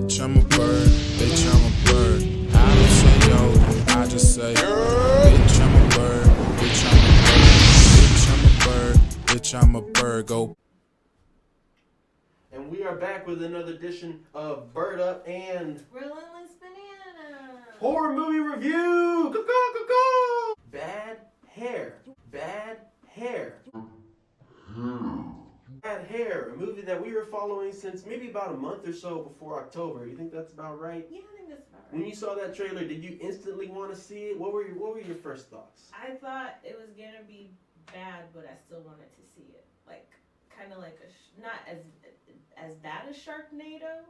Bitch, I'm a bird. Bitch, I'm a bird. I don't say yo, I just say, bitch, I'm a bird. Bitch, I'm a bird. Bitch, I'm a bird. Bitch, I'm a bird. Go. And we are back with another edition of Birduup and Relentless Banana horror movie review. Ca-Caw, Ca-Caw. Bad hair. Bad hair. Bad Hair, a movie that we were following since maybe about a month or so before October. You think that's about right? Yeah, I think that's about right. When you saw that trailer, did you instantly want to see it? What were your first thoughts? I thought it was gonna be bad, but I still wanted to see it. Like, kind of like not as bad as Sharknado,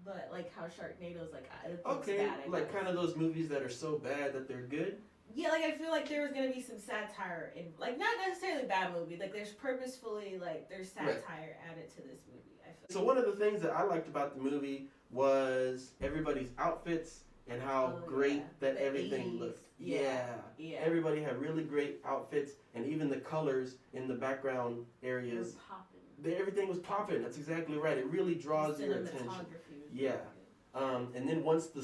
but like how Sharknado's like it looks bad. Like kind of those movies that are so bad that they're good. Yeah, like I feel like there was gonna be some satire in, like, not necessarily bad movie. Like there's purposefully, like there's satire added to this movie. I feel. So one of the things that I liked about the movie was everybody's outfits and how great that the everything 80s. looked. Yeah. Everybody had really great outfits, and even the colors in the background areas. Everything was popping. That's exactly right. It really draws your attention. Yeah. And then once the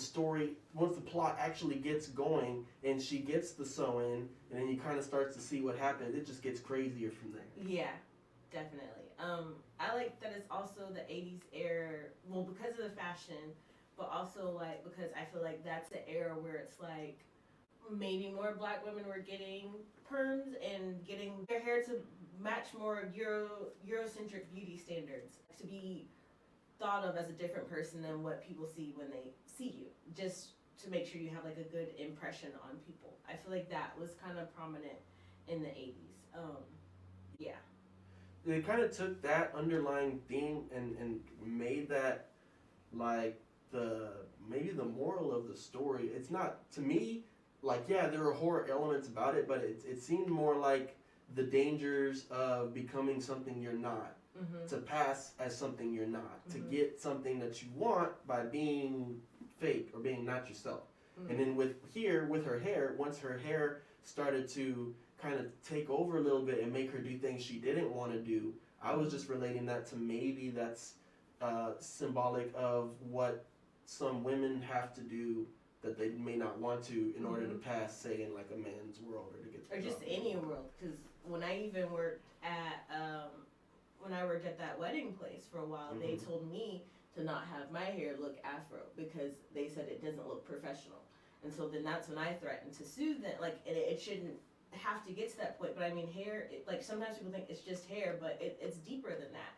plot actually gets going and she gets the sew-in, and then you kind of starts to see what happens, it just gets crazier from there. Yeah, definitely. I like that it's also the 80s era, well, because of the fashion, but also like because I feel like that's the era where it's like maybe more black women were getting perms and getting their hair to match more Eurocentric beauty standards, to be thought of as a different person than what people see when they see you, just to make sure you have like a good impression on people. I feel like that was kind of prominent in the 80s. Yeah. They kind of took that underlying theme and made that like maybe the moral of the story. It's not, to me, like, yeah, there are horror elements about it, but it seemed more like the dangers of becoming something you're not. Mm-hmm. To pass as something you're not, mm-hmm. to get something that you want by being fake or being not yourself. Mm-hmm. And then with her hair, once her hair started to kind of take over a little bit and make her do things she didn't want to do, I was just relating that to maybe that's symbolic of what some women have to do that they may not want to in order to pass, say, in like a man's world or to get the or just job. Any world. Because when I even worked at that wedding place for a while, mm-hmm. they told me to not have my hair look afro because they said it doesn't look professional. And so then that's when I threatened to sue them. Like, it shouldn't have to get to that point. But I mean, hair, like sometimes people think it's just hair, but it's deeper than that.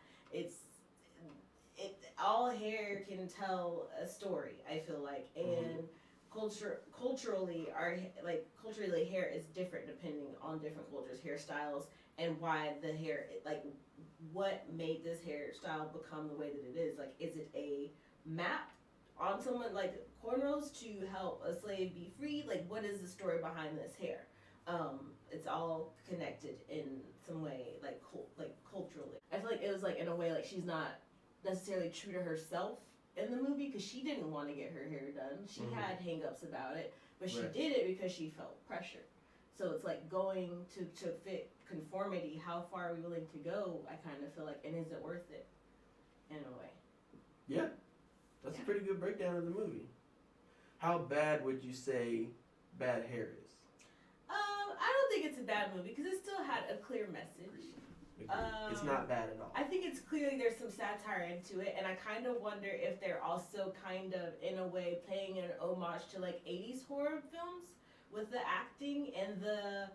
All hair can tell a story, I feel like. And culturally, hair is different depending on different cultures, hairstyles, and why the hair, like, what made this hairstyle become the way that it is. Like, is it a map on someone, like cornrows, to help a slave be free? Like, what is the story behind this hair? It's all connected in some way, like culturally. I feel like it was like, in a way, like, she's not necessarily true to herself in the movie because she didn't want to get her hair done. She had hang-ups about it, but she did it because she felt pressure. So it's like going to fit conformity. How far are we willing to go? I kind of feel like, and is it worth it? In a way. Yeah, that's a pretty good breakdown of the movie. How bad would you say Bad Hair is? I don't think it's a bad movie because it still had a clear message. It's not bad at all. I think it's clearly there's some satire into it, and I kind of wonder if they're also kind of, in a way, paying an homage to like 80s horror films with the acting and the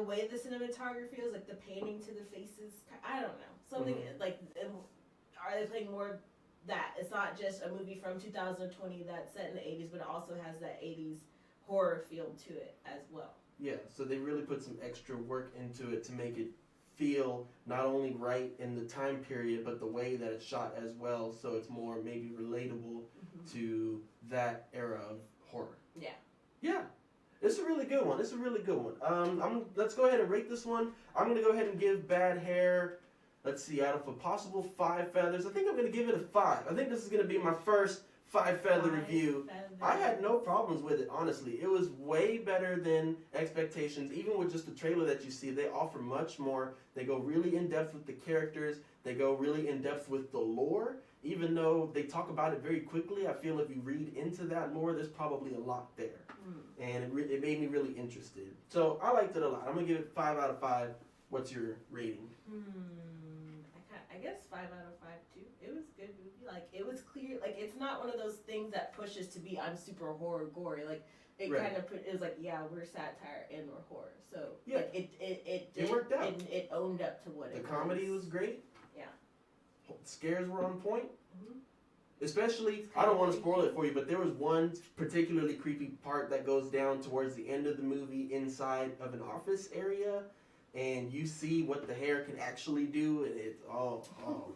way the cinematography is, like the painting to the faces. I don't know, something like. Are they playing more that it's not just a movie from 2020 that's set in the 80s, but it also has that 80s horror feel to it as well? Yeah, so they really put some extra work into it to make it feel not only right in the time period, but the way that it's shot as well, so it's more maybe relatable to that era of horror. Yeah. Yeah. It's a really good one. Let's go ahead and rate this one. I'm going to go ahead and give Bad Hair, let's see, out of a possible 5 feathers, I think I'm going to give it a 5. I think this is going to be my first 5-feather review. I had no problems with it, honestly. It was way better than expectations. Even with just the trailer that you see, they offer much more. They go really in depth with the characters. They go really in depth with the lore. even though they talk about it very quickly, I feel if you read into that more, there's probably a lot there. And it made me really interested. So I liked it a lot. I'm going to give it 5 out of 5. What's your rating? I guess 5 out of 5 too. It was a good movie. Like, it was clear. Like, it's not one of those things that pushes to be, I'm super horror gory. Like, it Right. kind of it was like, yeah, we're satire and we're horror. So Yeah. like it worked out. It owned up to what The it comedy was great. Yeah. Scares were on point. Mhm. Especially, I don't want to spoil it for you, but there was one particularly creepy part that goes down towards the end of the movie inside of an office area, and you see what the hair can actually do, and it's oh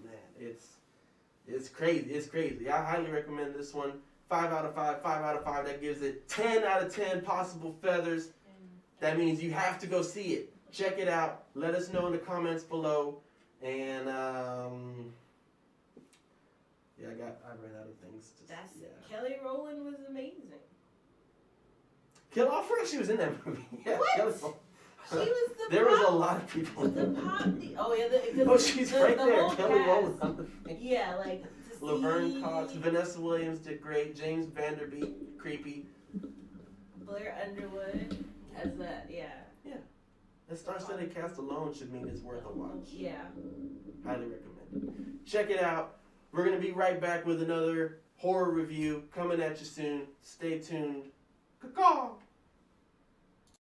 man, it's crazy. It's crazy. I highly recommend this one. 5 out of 5. 5 out of 5. That gives it 10 out of 10 possible feathers. That means you have to go see it. Check it out. Let us know in the comments below. And yeah, I ran out of things to That's say. it. Kelly Rowland was amazing. I forgot she was in that movie. Yeah, What? Kelly She was the There was a pop- lot of people. the pop. Oh yeah, Oh, she's right there. whole Kelly cast. Rowland on the thing. Yeah, like to Laverne see Cox, Vanessa Williams did great. James Vanderbeek, creepy. Blair Underwood as that. Yeah. The star-studded cast alone should mean it's worth a watch. Yeah. Highly recommend it. Check it out. We're going to be right back with another horror review coming at you soon. Stay tuned. Ca-Caw!